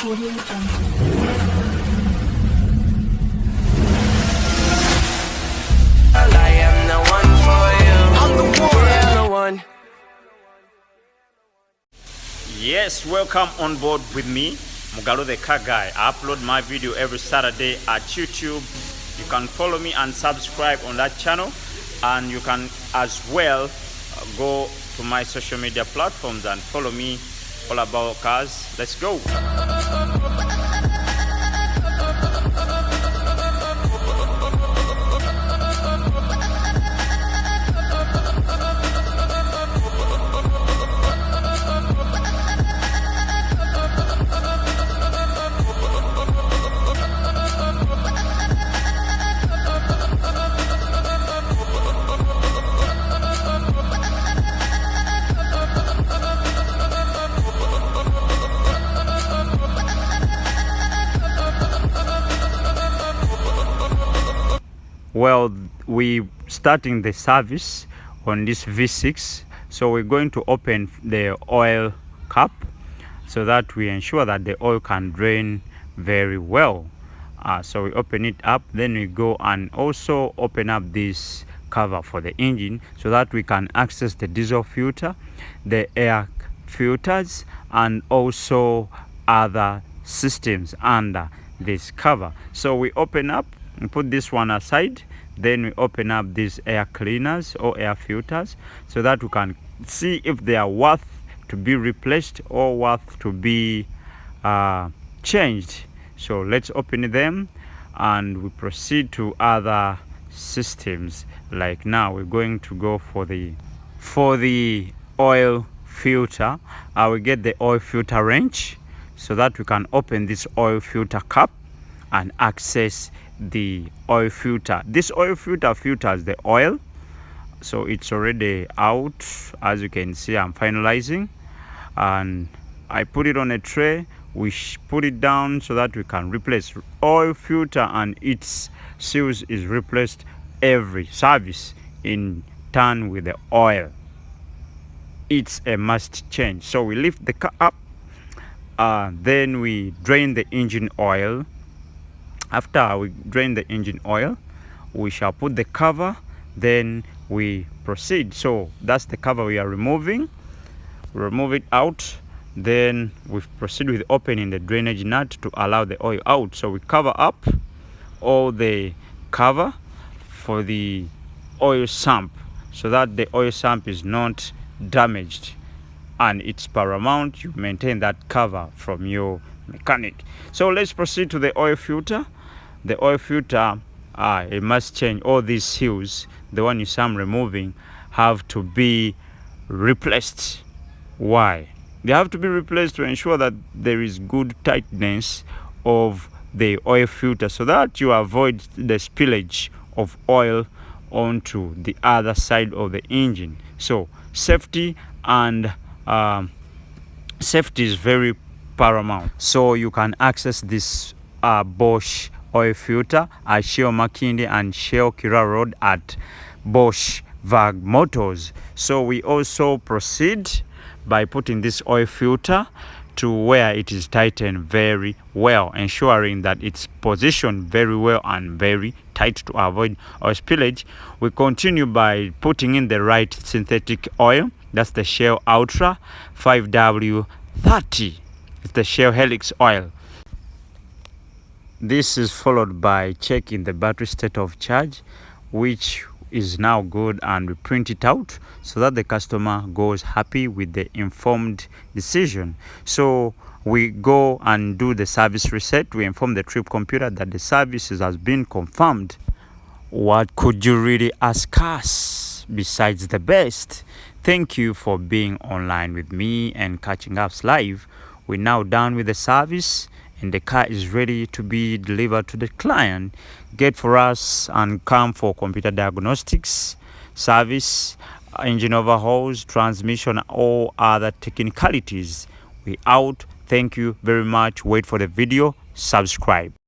Audio Jungle. I am the one for you. I'm the one. Yeah, I'm the one. Yes, welcome on board with me, Mugalo the Car Guy. I upload my video every Saturday at YouTube. You can follow me and subscribe on that channel, and you can as well go to my social media platforms and follow me all about cars. Let's go. Well, we starting the service on this V6, so we're going to open the oil cap so that we ensure that the oil can drain very well. So we open it up, then we go and also open up this cover for the engine so that we can access the diesel filter, the air filters, and also other systems under this cover. So we open up and put this one aside, then we open up these air cleaners or air filters so that we can see if they are worth to be replaced or worth to be changed. So let's open them and we proceed to other systems. Like now we're going to go for the oil filter. I will get the oil filter wrench so that we can open this oil filter cap and access the oil filter. This oil filter filters the oil, so it's already out. As you can see, I'm finalizing and I put it on a tray. We put it down so that we can replace oil filter, and its seals is replaced every service in turn with the oil. It's a must change. So we lift the car up, then we drain the engine oil. After we drain the engine oil, we shall put the cover, then we proceed. So that's the cover we are removing. We remove it out, then we proceed with opening the drainage nut to allow the oil out. So we cover up all the cover for the oil sump so that the oil sump is not damaged, and it's paramount you maintain that cover from your mechanic. So let's proceed to the oil filter. The oil filter, it must change. All these seals, the one you see I'm removing, have to be replaced. Why? They have to be replaced to ensure that there is good tightness of the oil filter so that you avoid the spillage of oil onto the other side of the engine. So safety and safety is very paramount. So you can access this Bosch oil filter at Shell Makinde and Shell Kira Road at Bosch VAG Motors. So we also proceed by putting this oil filter to where it is tightened very well, ensuring that it's positioned very well and very tight to avoid oil spillage. We continue by putting in the right synthetic oil. That's the Shell Ultra 5W30. It's the Shell Helix oil. This is followed by checking the battery state of charge, which is now good, and we print it out so that the customer goes happy with the informed decision. So we go and do the service reset. We inform the trip computer that the service has been confirmed. What could you really ask us besides the best? Thank you for being online with me and catching us live. We're now done with the service and the car is ready to be delivered to the client. Get for us and come for computer diagnostics, service, engine overhauls, transmission, all other technicalities. We out. Thank you very much. Wait for the video. Subscribe.